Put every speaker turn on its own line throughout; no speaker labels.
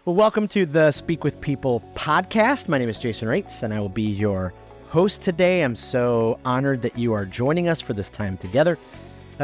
Well, welcome to the Speak with People podcast. My name is Jason Yost, and I will be your host today. I'm so honored that you are joining us for this time together.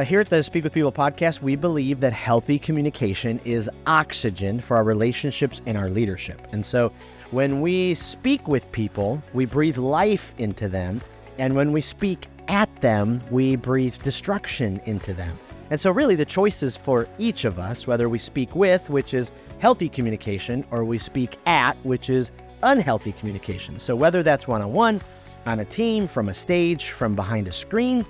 Here at the Speak with People podcast, we believe that healthy communication is oxygen for our relationships and our leadership. And so when we speak with people, we breathe life into them. And when we speak at them, we breathe destruction into them. And so really the choice is for each of us, whether we speak with, which is healthy communication, or we speak at, which is unhealthy communication. So whether that's one-on-one, on a team, from a stage, from behind a screen,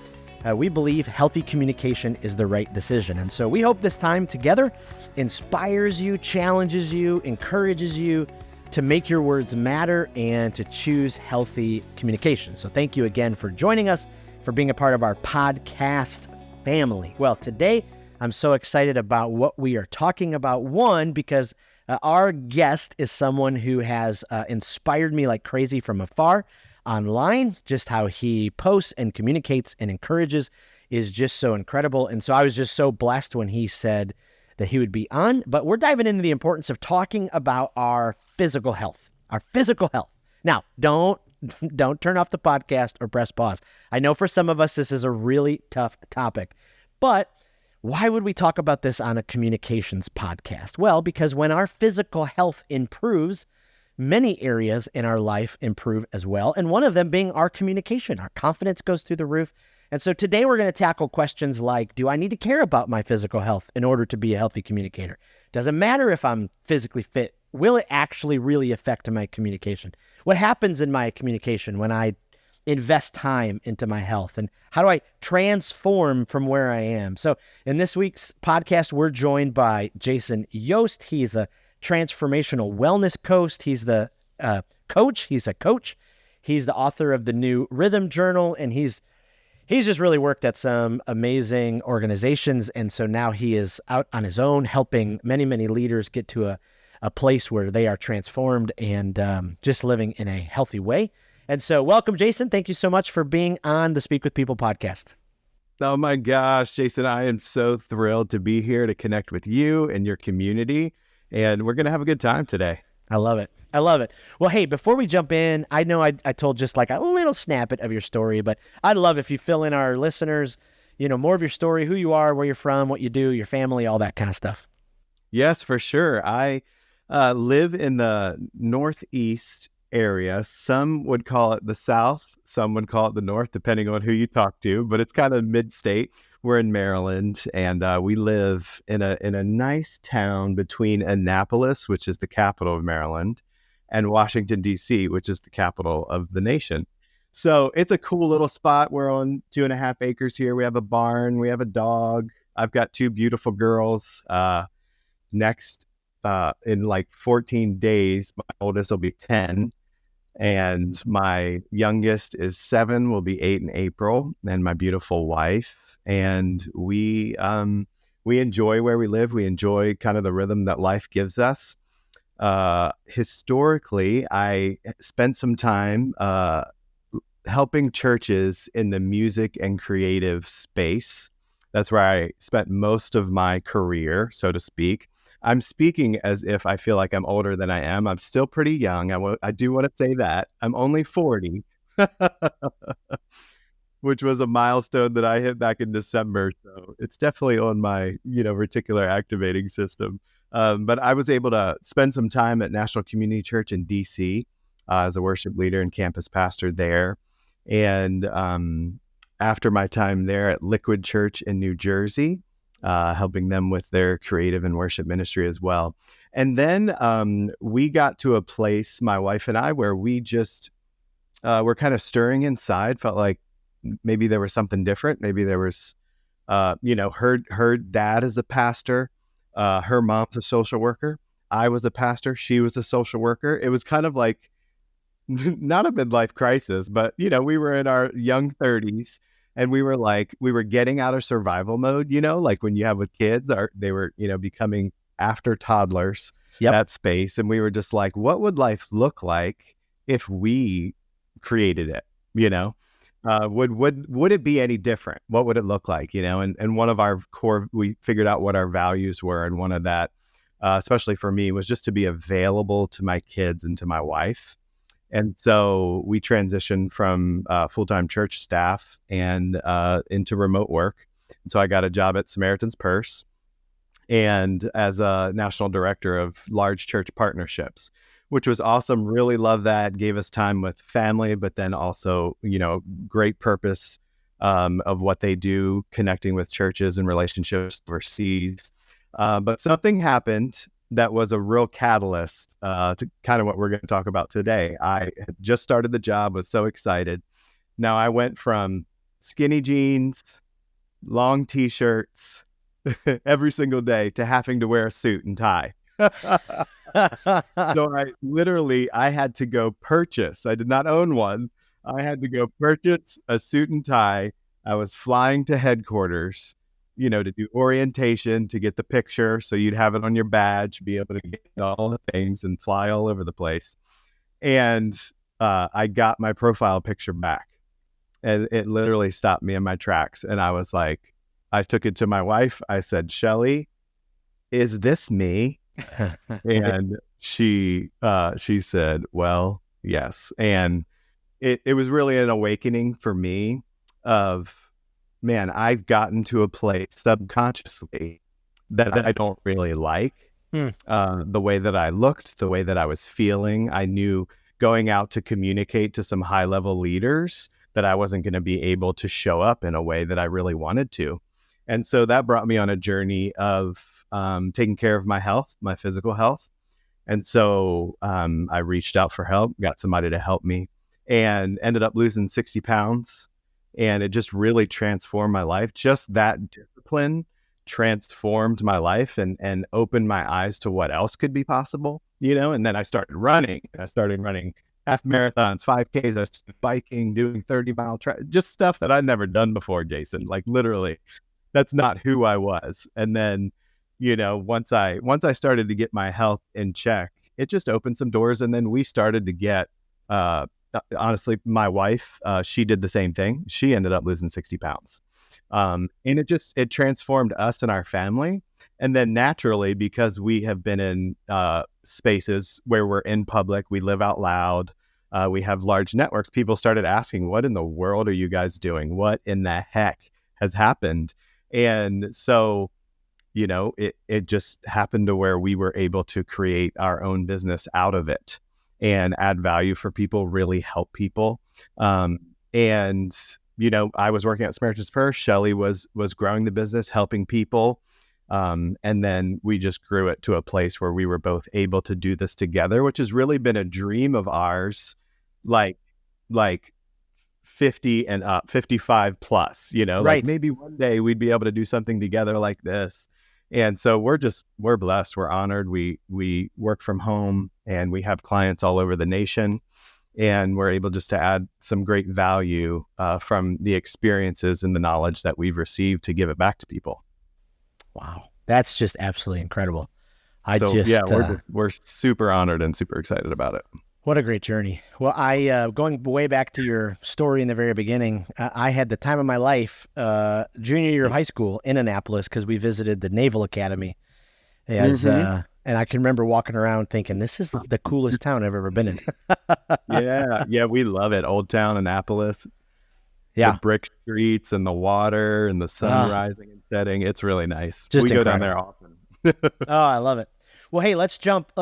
we believe healthy communication is the right decision. And so we hope this time together inspires you, challenges you, encourages you to make your words matter and to choose healthy communication. So thank you again for joining us, for being a part of our podcast family. Well, today I'm so excited about what we are talking about. One, because our guest is someone who has inspired me like crazy from afar online. Just how he posts and communicates and encourages is just so incredible. And so I was just so blessed when he said that he would be on. But we're diving into the importance of talking about our physical health, Now, don't turn off the podcast or press pause. I know for some of us, this is a really tough topic, but why would we talk about this on a communications podcast? Well, because when our physical health improves, many areas in our life improve as well. And one of them being our communication. Our confidence goes through the roof. And so today we're going to tackle questions like, do I need to care about my physical health in order to be a healthy communicator? Doesn't matter if I'm physically fit. Will it actually really affect my communication? What happens in my communication when I invest time into my health? And how do I transform from where I am? So in this week's podcast, we're joined by Jason Yost. He's a transformational wellness coach. He's the coach. He's a coach. He's the author of the new Rhythm Journal, and he's just really worked at some amazing organizations. And so now he is out on his own, helping many, many leaders get to a place where they are transformed and just living in a healthy way. And so welcome, Jason. Thank you so much for being on the Speak with People podcast.
Oh my gosh, Jason, I am so thrilled to be here to connect with you and your community. And we're going to have a good time today.
I love it. Well, hey, before we jump in, I know I told just like a little snippet of your story, but I'd love if you fill in our listeners, more of your story, who you are, where you're from, what you do, your family, all that kind of stuff.
Yes, for sure. I live in the Northeast area. Some would call it the South. Some would call it the North, depending on who you talk to, but it's kind of mid-state. We're in Maryland, and we live in a nice town between Annapolis, which is the capital of Maryland, and Washington, D.C., which is the capital of the nation. So it's a cool little spot. We're on 2.5 acres here. We have a barn. We have a dog. I've got 2 beautiful girls. Next, in like 14 days, my oldest will be 10. And my youngest is 7, will be 8 in April, and my beautiful wife. And we enjoy where we live. We enjoy kind of the rhythm that life gives us. Historically, I spent some time helping churches in the music and creative space. That's where I spent most of my career, so to speak. I'm speaking as if I feel like I'm older than I am. I'm still pretty young. I do want to say that. I'm only 40, which was a milestone that I hit back in December. So it's definitely on my, reticular activating system. But I was able to spend some time at National Community Church in DC as a worship leader and campus pastor there. And after my time there at Liquid Church in New Jersey, helping them with their creative and worship ministry as well. And then we got to a place, my wife and I, where we just were kind of stirring inside, felt like maybe there was something different. Maybe there was, her dad is a pastor. Her mom's a social worker. I was a pastor. She was a social worker. It was kind of like not a midlife crisis, but, we were in our young 30s. And we were getting out of survival mode, like when you have with kids, they were, becoming after toddlers, that space. And we were just like, what would life look like if we created it? Would it be any different? What would it look like? And one of our core, we figured out what our values were. And one of that especially for me, was just to be available to my kids and to my wife. And so we transitioned from full-time church staff and into remote work. And so I got a job at Samaritan's Purse and as a national director of large church partnerships, which was awesome. Really love that. Gave us time with family, but then also, great purpose of what they do, connecting with churches and relationships overseas. But something happened that was a real catalyst to kind of what we're going to talk about today. I had just started the job, was so excited. Now I went from skinny jeans, long t-shirts, every single day to having to wear a suit and tie. So I had to go purchase. I did not own one. I had to go purchase a suit and tie. I was flying to headquarters, to do orientation, to get the picture so you'd have it on your badge, be able to get all the things and fly all over the place. And I got my profile picture back, and it literally stopped me in my tracks. And I was like, I took it to my wife. I said, Shelly, is this me? And she said, well, yes. And it was really an awakening for me of, man, I've gotten to a place subconsciously that I don't really like. The way that I looked, the way that I was feeling. I knew going out to communicate to some high level leaders that I wasn't going to be able to show up in a way that I really wanted to. And so that brought me on a journey of taking care of my health, my physical health. And so I reached out for help, got somebody to help me, and ended up losing 60 pounds. And it just really transformed my life. Just that discipline transformed my life and opened my eyes to what else could be possible, and then I started running. Half marathons, 5Ks, I started biking, doing 30-mile just stuff that I'd never done before, Jason. Like literally, that's not who I was. And then, once I started to get my health in check, it just opened some doors. And then we started to get, honestly, my wife, she did the same thing. She ended up losing 60 pounds. And it transformed us and our family. And then naturally, because we have been in spaces where we're in public, we live out loud, we have large networks, people started asking, what in the world are you guys doing? What in the heck has happened? And so, it just happened to where we were able to create our own business out of it and add value for people, really help people. And I was working at Samaritan's Purse. Shelly was growing the business, helping people. And then we just grew it to a place where we were both able to do this together, which has really been a dream of ours, like 50 and up, 55 plus,
Right.
like maybe one day we'd be able to do something together like this. And so we're blessed. We're honored. We work from home and we have clients all over the nation. And we're able just to add some great value from the experiences and the knowledge that we've received to give it back to people.
Wow. That's just absolutely incredible.
We're super honored and super excited about it.
What a great journey. Well, going way back to your story in the very beginning, I had the time of my life, junior year of high school in Annapolis, because we visited the Naval Academy. And I can remember walking around thinking, this is the coolest town I've ever been in.
Yeah, we love it. Old Town Annapolis.
Yeah.
The brick streets and the water and the sun rising and setting. It's really nice.
Just
we
incredible.
Go down there often.
Oh, I love it. Well, hey, let's jump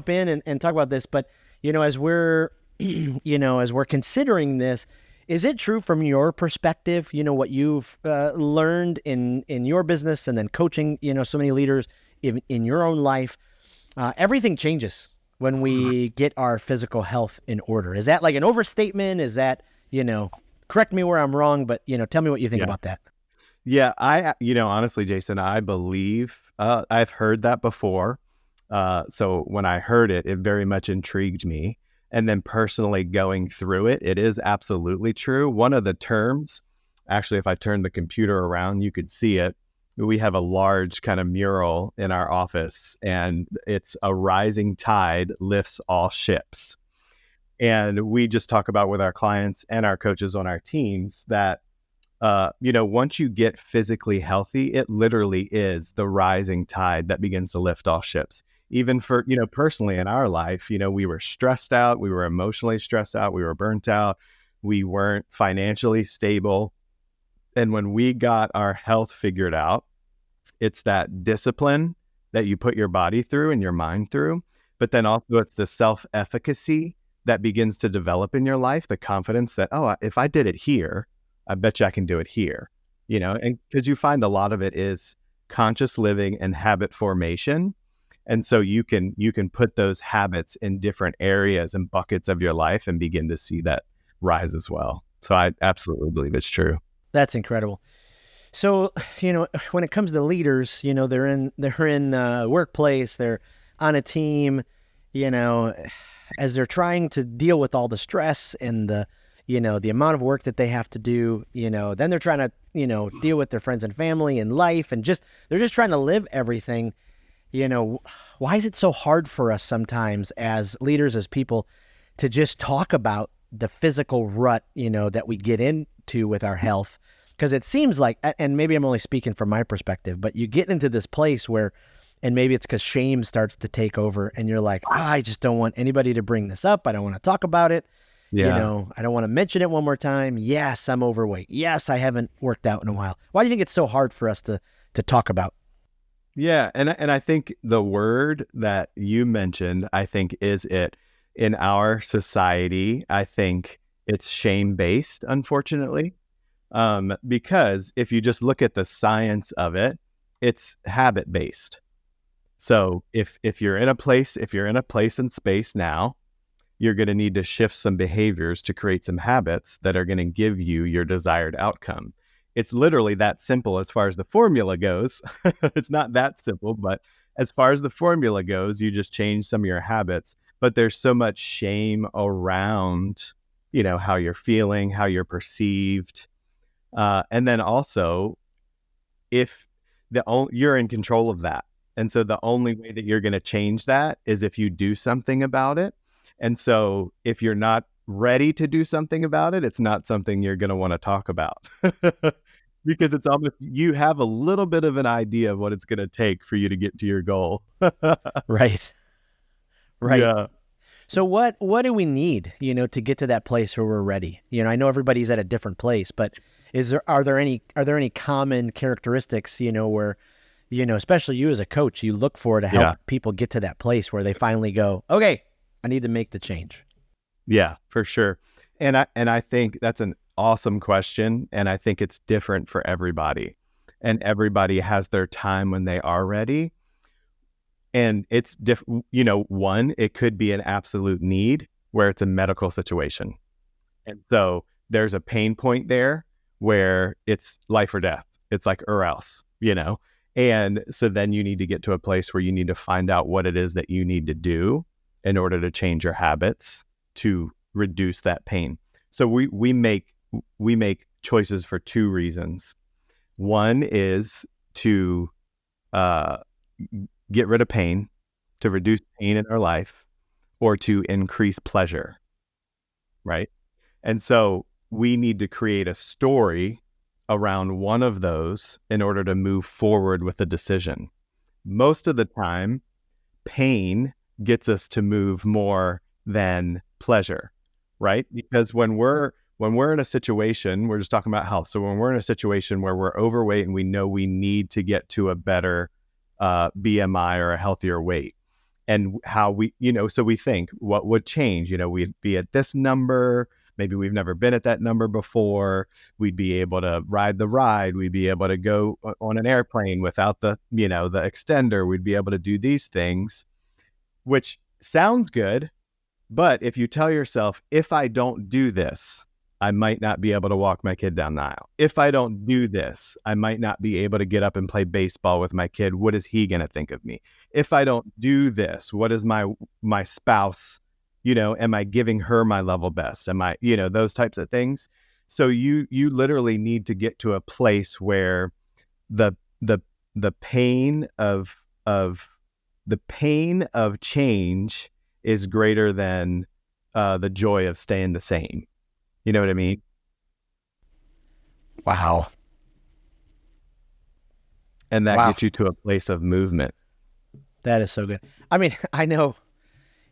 in and talk about this. But, as we're, as we're considering this, is it true from your perspective, what you've learned in your business and then coaching, so many leaders in your own life, everything changes when we get our physical health in order? Is that like an overstatement? Is that, correct me where I'm wrong, but, tell me what you think about that.
Yeah, honestly, Jason, I believe I've heard that before. So when I heard it, it very much intrigued me. And then personally going through it, it is absolutely true. One of the terms, actually, if I turn the computer around, you could see it. We have a large kind of mural in our office, and it's a rising tide lifts all ships. And we just talk about with our clients and our coaches on our teams that Once you get physically healthy, it literally is the rising tide that begins to lift all ships. Even for, personally in our life, we were stressed out, we were emotionally stressed out, we were burnt out, we weren't financially stable. And when we got our health figured out, it's that discipline that you put your body through and your mind through, but then also it's the self-efficacy that begins to develop in your life, the confidence that, oh, if I did it here, I bet you I can do it here, and because you find a lot of it is conscious living and habit formation. And so you can put those habits in different areas and buckets of your life and begin to see that rise as well. So I absolutely believe it's true.
That's incredible. So, when it comes to leaders, they're in a workplace, they're on a team, as they're trying to deal with all the stress and the amount of work that they have to do, then they're trying to, deal with their friends and family and life and they're just trying to live everything. Why is it so hard for us sometimes as leaders, as people, to just talk about the physical rut, that we get into with our health? Because it seems like, and maybe I'm only speaking from my perspective, but you get into this place where, and maybe it's because shame starts to take over and you're like, I just don't want anybody to bring this up. I don't want to talk about it.
Yeah.
I don't want to mention it one more time. Yes, I'm overweight. Yes, I haven't worked out in a while. Why do you think it's so hard for us to talk about?
Yeah. And I think the word that you mentioned, I think is it in our society. I think it's shame-based, unfortunately. Because if you just look at the science of it, it's habit-based. So if you're in a place and space now, you're going to need to shift some behaviors to create some habits that are going to give you your desired outcome. It's literally that simple as far as the formula goes. It's not that simple, but as far as the formula goes, you just change some of your habits. But there's so much shame around, how you're feeling, how you're perceived. And then also, if you're in control of that. And so the only way that you're going to change that is if you do something about it. And so if you're not ready to do something about it, it's not something you're going to want to talk about because it's almost, you have a little bit of an idea of what it's going to take for you to get to your goal.
Right. Right.
Yeah.
So what do we need, to get to that place where we're ready? I know everybody's at a different place, but are there any common characteristics, where, especially you as a coach, you look for to help
Yeah.
people get to that place where they finally go, okay, I need to make the change.
Yeah, for sure. And I think that's an awesome question. And I think it's different for everybody. And everybody has their time when they are ready. And it's one, it could be an absolute need where it's a medical situation. And so there's a pain point there where it's life or death. It's like, or else, And so then you need to get to a place where you need to find out what it is that you need to do in order to change your habits to reduce that pain. So we make choices for two reasons. One is to get rid of pain, to reduce pain in our life, or to increase pleasure, right? And so we need to create a story around one of those in order to move forward with a decision. Most of the time, pain gets us to move more than pleasure, right? Because when we're in a situation, we're just talking about health. So when we're in a situation where we're overweight and we know we need to get to a better BMI or a healthier weight, and how we, so we think what would change, we'd be at this number. Maybe we've never been at that number before. We'd be able to ride the ride. We'd be able to go on an airplane without the extender. We'd be able to do these things, which sounds good. But if you tell yourself, if I don't do this, I might not be able to walk my kid down the aisle. If I don't do this, I might not be able to get up and play baseball with my kid. What is he going to think of me? If I don't do this, what is my spouse, am I giving her my level best? Am I, those types of things. So you literally need to get to a place where the pain of change is greater than the joy of staying the same. You know what I mean?
Wow.
And that
Wow.
gets you to a place of movement.
That is so good. I mean, I know,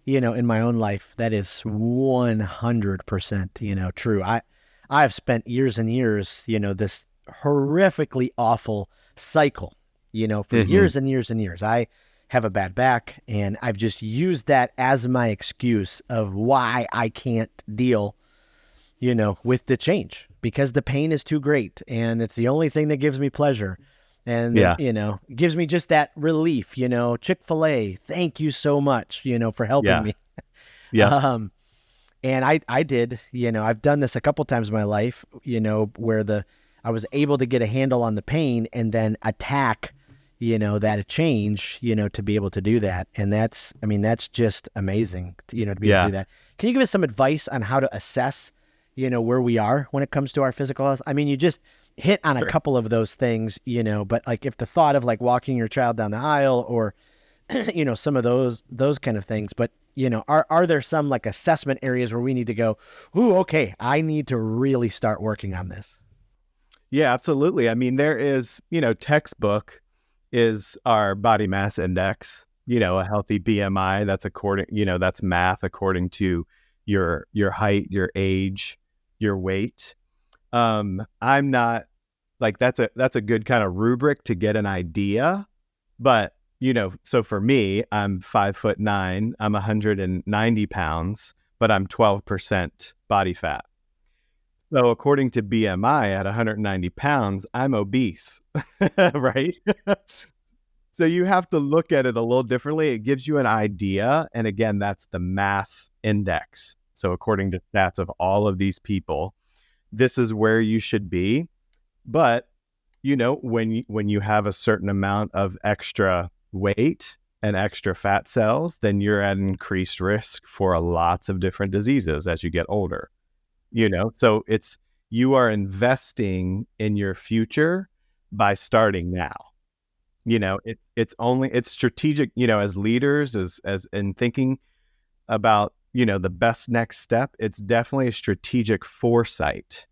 in my own life, that is 100%, true. I've spent years and years, this horrifically awful cycle, for
Hmm.
years and years and years. I have a bad back, and I've just used that as my excuse of why I can't deal, with the change, because the pain is too great and it's the only thing that gives me pleasure. And then,
Yeah.
gives me just that relief, Chick-fil-A, thank you so much, for helping
Yeah.
me.
Yep.
Um, and I did, I've done this a couple times in my life, where I was able to get a handle on the pain and then attack, that change, to be able to do that. And that's just amazing, to be able to
Yeah.
do that. Can you give us some advice on how to assess, where we are when it comes to our physical health? I mean, you just hit on a
Sure.
couple of those things, but like if the thought of like walking your child down the aisle or some of those kind of things. But are there some like assessment areas where we need to go, ooh, okay, I need to really start working on this?
Yeah, absolutely. I mean, there is, textbook is our body mass index, a healthy BMI. That's according, that's math according to your height, your age, your weight. I'm not like that's a good kind of rubric to get an idea. But, so for me, I'm 5'9", I'm 190 pounds, but I'm 12% body fat. So according to BMI at 190 pounds, I'm obese, right? So you have to look at it a little differently. It gives you an idea. And again, that's the mass index. So according to stats of all of these people, this is where you should be. But, when you have a certain amount of extra weight and extra fat cells, then you're at increased risk for lots of different diseases as you get older. So you are investing in your future by starting now. It's strategic, as leaders, as in thinking about, the best next step. It's definitely a strategic foresight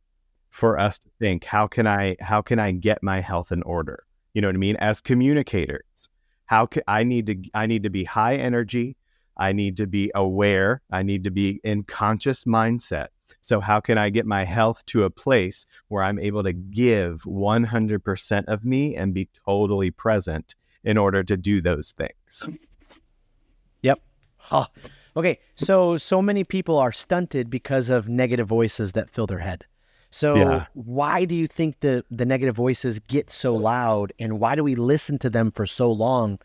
for us to think, how can I get my health in order? You know what I mean? As communicators, I need to be high energy. I need to be aware. I need to be in conscious mindset. So how can I get my health to a place where I'm able to give 100% of me and be totally present in order to do those things?
Yep. Huh. Okay. So many people are stunted because of negative voices that fill their head. So
Yeah.
why do you think the negative voices get so loud, and why do we listen to them for so long,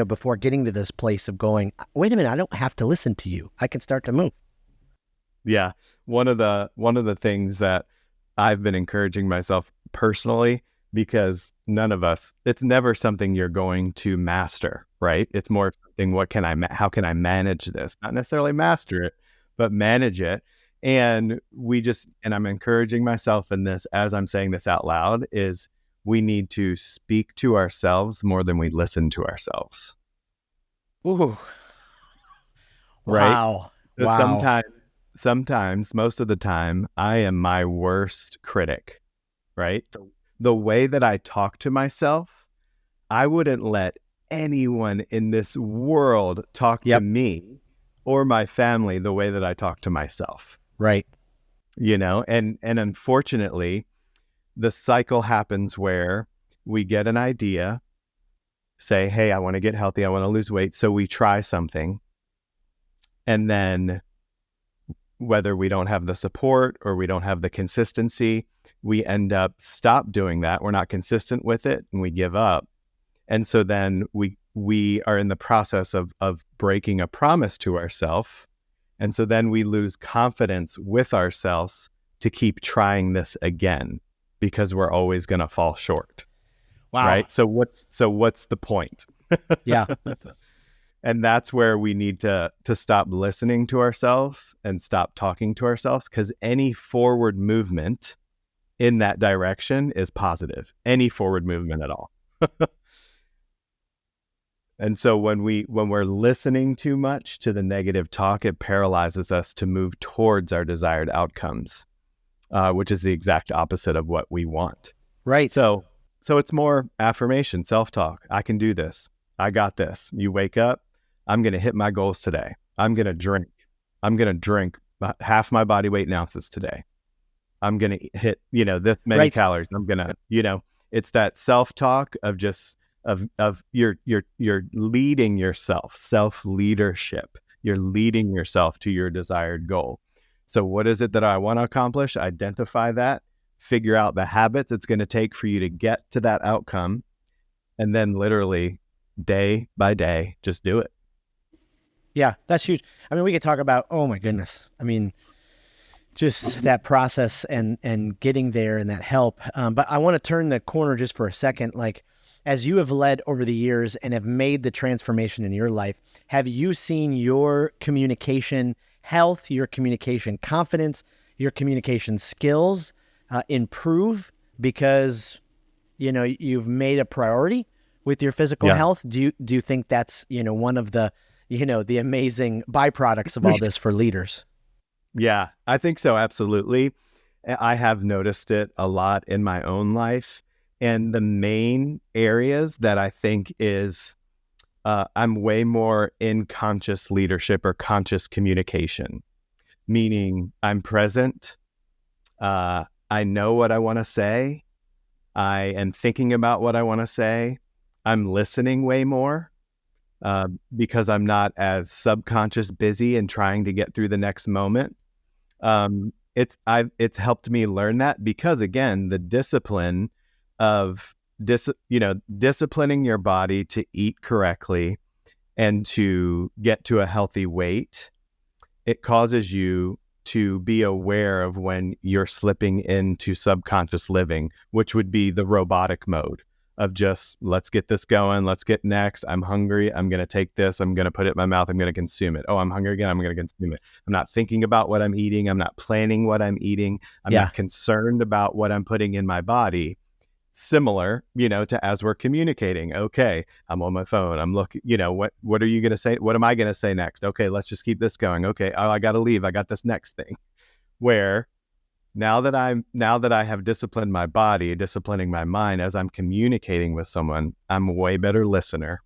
before getting to this place of going, wait a minute, I don't have to listen to you. I can start to move.
Yeah. One of the things that I've been encouraging myself personally, because it's never something you're going to master, right? It's more something, how can I manage this? Not necessarily master it, but manage it. And I'm encouraging myself in this as I'm saying this out loud, is we need to speak to ourselves more than we listen to ourselves,
Ooh,
right?
wow.
So
Wow.
sometimes, most of the time, I am my worst critic, right? The way that I talk to myself, I wouldn't let anyone in this world talk to
Yep.
me or my family the way that I talk to myself,
Right.
and unfortunately, the cycle happens where we get an idea, say, hey, I want to get healthy, I want to lose weight. So we try something, and then whether we don't have the support or we don't have the consistency, we end up stop doing that. We're not consistent with it and we give up. And so then we are in the process of breaking a promise to ourselves. And so then we lose confidence with ourselves to keep trying this again, because we're always going to fall short.
Wow.
Right. So what's the point?
Yeah.
And that's where we need to stop listening to ourselves and stop talking to ourselves, because any forward movement in that direction is positive. Any forward movement at all. And so when we're listening too much to the negative talk, it paralyzes us to move towards our desired outcomes. which is the exact opposite of what we want.
Right.
So it's more affirmation, self-talk. I can do this. I got this. You wake up, I'm going to hit my goals today. I'm going to drink. I'm going to drink half my body weight in ounces today. I'm going to hit, this many calories. I'm going to, it's that self-talk of just, of you're leading yourself, self-leadership. You're leading yourself to your desired goal. So what is it that I want to accomplish? Identify that, figure out the habits it's going to take for you to get to that outcome, and then literally day by day, just do it.
Yeah, that's huge. I mean, we could talk about, oh my goodness. I mean, just that process and getting there and that help. But I want to turn the corner just for a second. Like, as you have led over the years and have made the transformation in your life, have you seen your communication health, your communication confidence, your communication skills improve because, you've made a priority with your physical health? Do you think that's, one of the, the amazing byproducts of all this for leaders?
Yeah, I think so. Absolutely. I have noticed it a lot in my own life. And the main areas that I think is I'm way more in conscious leadership or conscious communication, meaning I'm present. I know what I want to say. I am thinking about what I want to say. I'm listening way more because I'm not as subconscious busy and trying to get through the next moment. It's helped me learn that because, again, the discipline of disciplining your body to eat correctly and to get to a healthy weight, it causes you to be aware of when you're slipping into subconscious living, which would be the robotic mode of just, let's get this going. Let's get next. I'm hungry. I'm going to take this. I'm going to put it in my mouth. I'm going to consume it. Oh, I'm hungry again. I'm going to consume it. I'm not thinking about what I'm eating. I'm not planning what I'm eating. I'm not concerned about what I'm putting in my body. Similar, to as we're communicating. Okay, I'm on my phone. I'm looking, what are you going to say? What am I going to say next? Okay, let's just keep this going. Okay. Oh, I got to leave. I got this next thing. Where now that I have disciplined my body, disciplining my mind as I'm communicating with someone, I'm a way better listener.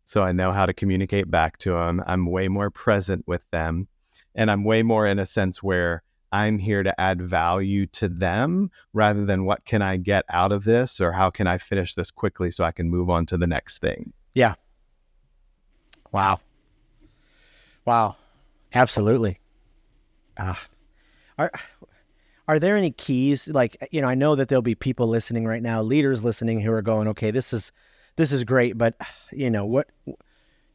So I know how to communicate back to them. I'm way more present with them. And I'm way more in a sense where I'm here to add value to them rather than what can I get out of this or how can I finish this quickly so I can move on to the next thing.
Yeah. Wow. Absolutely. Are there any keys? Like, I know that there'll be people listening right now, leaders listening who are going, okay, this is great, but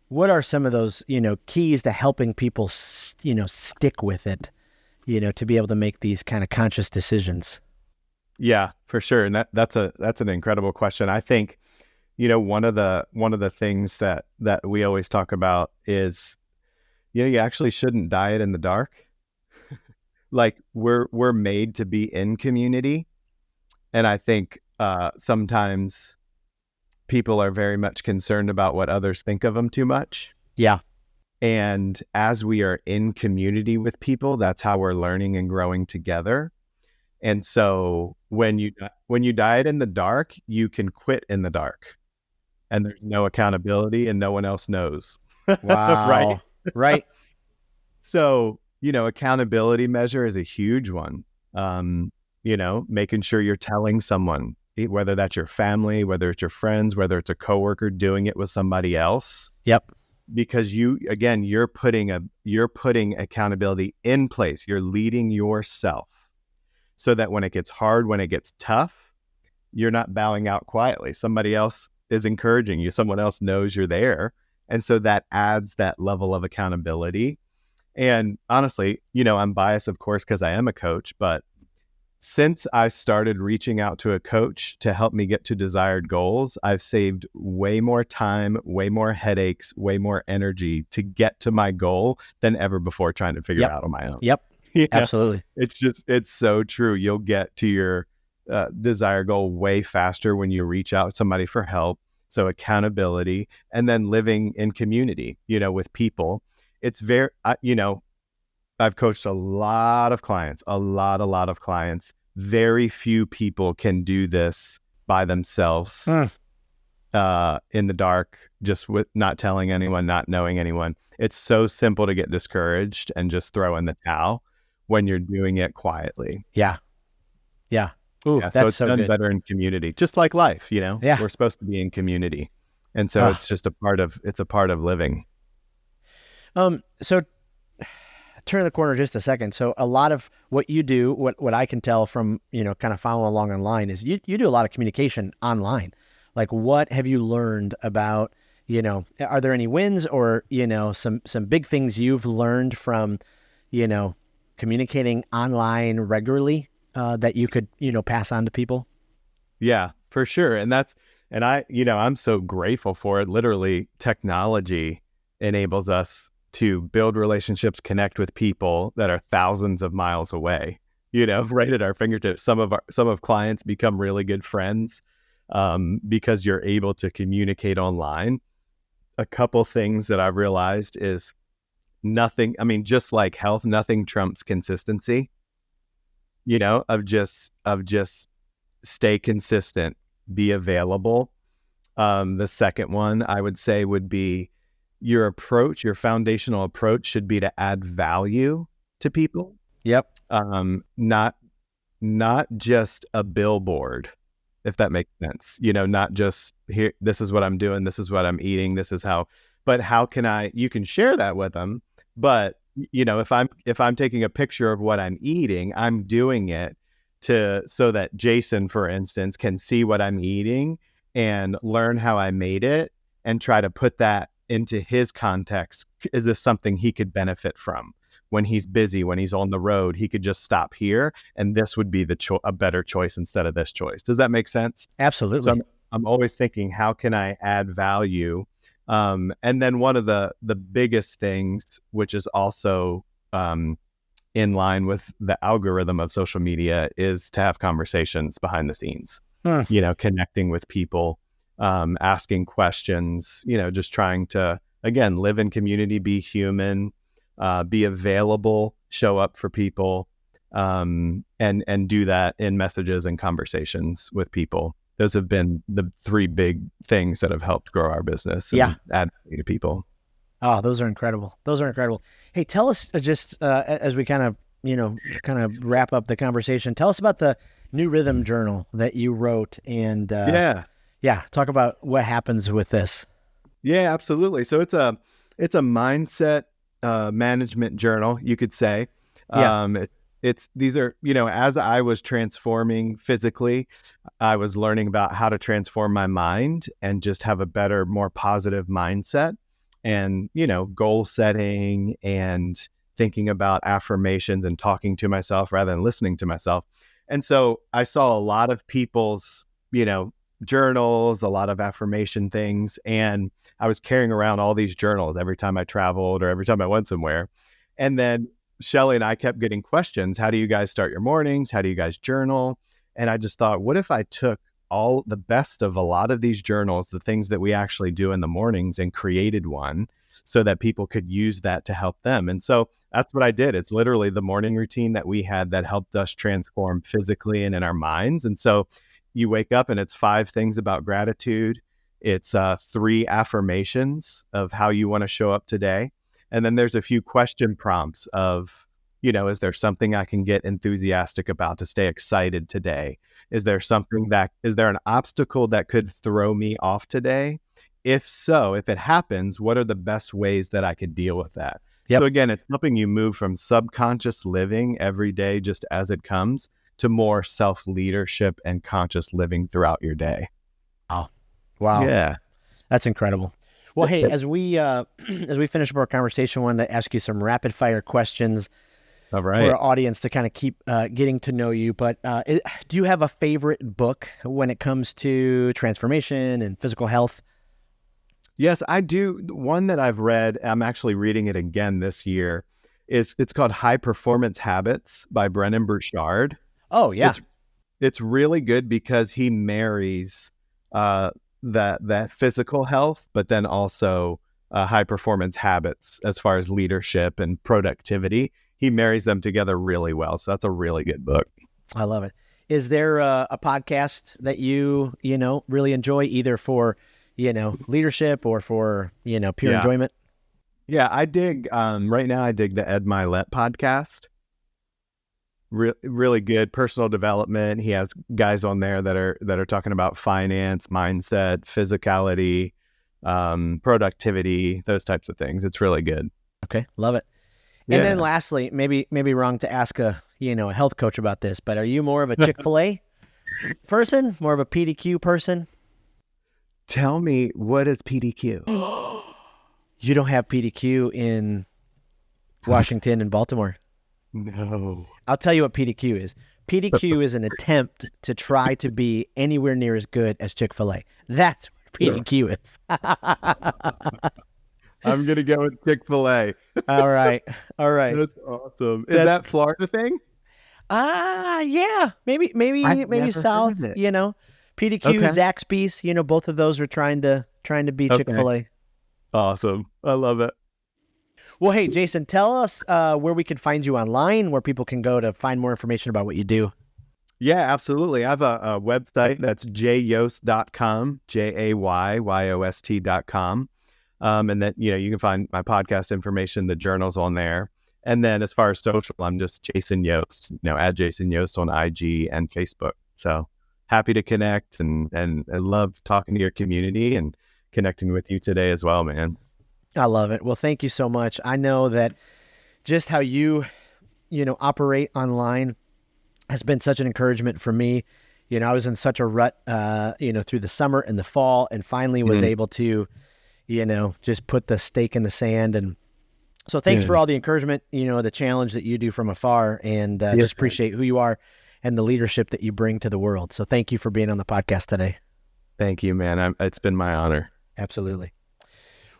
what are some of those, keys to helping people, stick with it, to be able to make these kind of conscious decisions?
Yeah, for sure. And that's an incredible question. I think, one of the things that we always talk about is, you actually shouldn't diet in the dark. Like we're made to be in community. And I think sometimes people are very much concerned about what others think of them too much.
Yeah.
And as we are in community with people, that's how we're learning and growing together. And so when you diet in the dark, you can quit in the dark and there's no accountability and no one else knows.
Wow. Right.
So, accountability measure is a huge one. Making sure you're telling someone, whether that's your family, whether it's your friends, whether it's a coworker, doing it with somebody else.
Yep.
Because you're putting accountability in place. You're leading yourself so that when it gets hard, when it gets tough, you're not bowing out quietly. Somebody else is encouraging you. Someone else knows you're there. And so that adds that level of accountability. And honestly, I'm biased, of course, because I am a coach, but since I started reaching out to a coach to help me get to desired goals, I've saved way more time, way more headaches, way more energy to get to my goal than ever before trying to figure it out on my own.
Yep. Absolutely.
It's so true. You'll get to your desired goal way faster when you reach out to somebody for help. So accountability and then living in community, with people. It's very, I've coached a lot of clients, a lot of clients. Very few people can do this by themselves in the dark, just with not telling anyone, not knowing anyone. It's so simple to get discouraged and just throw in the towel when you're doing it quietly.
Yeah. Yeah. Ooh,
Yeah, so
that's
it's
so
done
good.
better in community, just like life,
Yeah.
we're supposed to be in community. And so
Ah.
it's just it's a part of living.
So turn the corner just a second. So a lot of what you do, what I can tell from, kind of following along online is you do a lot of communication online. Like, what have you learned about, are there any wins or, some big things you've learned from, communicating online regularly, that you could, pass on to people?
Yeah, for sure. I'm so grateful for it. Literally, technology enables us to build relationships, connect with people that are thousands of miles away, right at our fingertips. Some of clients become really good friends because you're able to communicate online. A couple things that I've realized is just like health, nothing trumps consistency, of just stay consistent, be available. The second one I would say would be your foundational approach should be to add value to people.
Yep.
Not just a billboard, if that makes sense. Not just here, this is what I'm doing, this is what I'm eating, this is how, but how can you can share that with them. But, if I'm taking a picture of what I'm eating, I'm doing it so that Jason, for instance, can see what I'm eating and learn how I made it and try to put that into his context. Is this something he could benefit from? When he's busy, when he's on the road, he could just stop here, and this would be a better choice instead of this choice. Does that make sense? So
Absolutely.
I'm always thinking, how can I add value? And then one of the biggest things, which is also in line with the algorithm of social media, is to have conversations behind the scenes. Connecting with people, asking questions. Just trying to, again, live in community, be human. Be available, show up for people, and do that in messages and conversations with people. Those have been the three big things that have helped grow our business and add value to people.
Oh, those are incredible. Those are incredible. Hey, tell us just as we kind of wrap up the conversation, tell us about the new rhythm journal that you wrote and talk about what happens with this.
Yeah, absolutely. So it's a mindset management journal, you could say. These are, as I was transforming physically, I was learning about how to transform my mind and just have a better, more positive mindset, and, goal setting and thinking about affirmations and talking to myself rather than listening to myself. And so I saw a lot of people's, journals, a lot of affirmation things. And I was carrying around all these journals every time I traveled or every time I went somewhere. And then Shelly and I kept getting questions. How do you guys start your mornings? How do you guys journal? And I just thought, what if I took all the best of a lot of these journals, the things that we actually do in the mornings, and created one so that people could use that to help them? And so that's what I did. It's literally the morning routine that we had that helped us transform physically and in our minds. And so you wake up and it's 5 things about gratitude. It's 3 affirmations of how you want to show up today. And then there's a few question prompts of, is there something I can get enthusiastic about to stay excited today? Is there an obstacle that could throw me off today? If so, if it happens, what are the best ways that I could deal with that?
Yep.
So again, it's helping you move from subconscious living every day just as it comes to more self-leadership and conscious living throughout your day.
Wow.
Yeah.
That's incredible. Well, hey, as we finish up our conversation, I wanted to ask you some rapid fire questions
All
for
right.
our audience to kind of keep getting to know you. But do you have a favorite book when it comes to transformation and physical health?
Yes, I do. One that I've read, I'm actually reading it again this year, it's called High Performance Habits by Brennan Burchard.
Oh, yeah.
It's really good because he marries that physical health, but then also high performance habits as far as leadership and productivity. he marries them together really well. So that's a really good book.
I love it. Is there a podcast that you really enjoy, either for, leadership or for, pure
Yeah.
enjoyment?
Yeah, I dig, right now I dig the Ed Milet podcast. Really good personal development. He has guys on there that are talking about finance, mindset, physicality, productivity, those types of things. It's really good.
Okay, love it. And then lastly, maybe wrong to ask a health coach about this, but are you more of a Chick-fil-A person, more of a PDQ person?
Tell me, what is PDQ?
You don't have PDQ in Washington and Baltimore.
No.
I'll tell you what PDQ is. PDQ is an attempt to try to be anywhere near as good as Chick-fil-A. That's what PDQ is.
I'm going to go with Chick-fil-A.
All right.
That's awesome. Is that Florida thing?
Yeah. Maybe South, PDQ, okay. Zaxby's, both of those are trying to be Chick-fil-A.
Okay. Awesome. I love it.
Well, hey, Jason, tell us where we can find you online, where people can go to find more information about what you do.
Yeah, absolutely. I have a website that's jyost.com, JAYYOST.com. And then, you can find my podcast information, the journals on there. And then as far as social, I'm just Jason Yost, at Jason Yost on IG and Facebook. So happy to connect and I love talking to your community and connecting with you today as well, man.
I love it. Well, thank you so much. I know that just how you operate online has been such an encouragement for me. I was in such a rut, through the summer and the fall, and finally was able to, just put the stake in the sand. And so thanks for all the encouragement, the challenge that you do from afar, and just appreciate who you are and the leadership that you bring to the world. So thank you for being on the podcast today.
Thank you, man. It's been my honor.
Absolutely.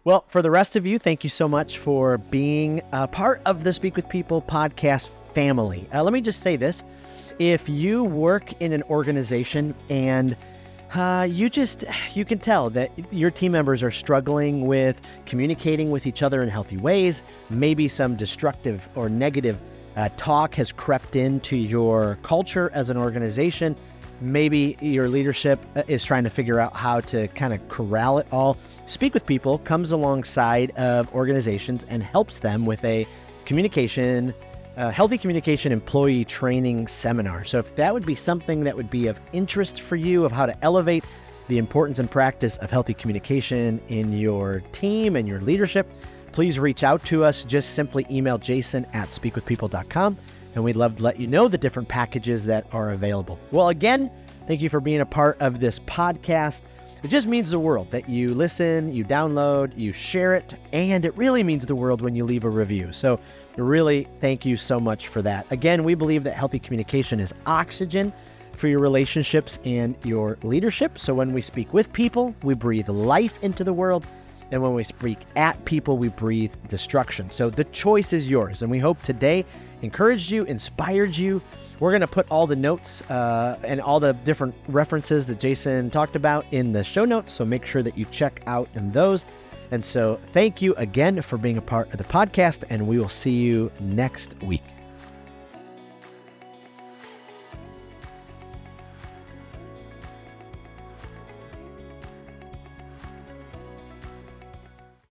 Well, for the rest of you, thank you so much for being a part of the Speak with People podcast family. Let me just say this. If you work in an organization and you can tell that your team members are struggling with communicating with each other in healthy ways, maybe some destructive or negative talk has crept into your culture as an organization, maybe your leadership is trying to figure out how to kind of corral it all. Speak with People comes alongside of organizations and helps them with a healthy communication employee training seminar. So if that would be something that would be of interest for you, of how to elevate the importance and practice of healthy communication in your team and your leadership, please reach out to us. Just simply email jason@speakwithpeople.com. And we'd love to let you know the different packages that are available. Well, again, thank you for being a part of this podcast. It just means the world that you listen, you download, you share it, and it really means the world when you leave a review. So really, thank you so much for that. Again, we believe that healthy communication is oxygen for your relationships and your leadership. So when we speak with people, we breathe life into the world. And when we speak at people, we breathe destruction. So the choice is yours. And we hope today encouraged you, inspired you. We're going to put all the notes and all the different references that Jason talked about in the show notes. So make sure that you check out in those. And so thank you again for being a part of the podcast, and we will see you next week.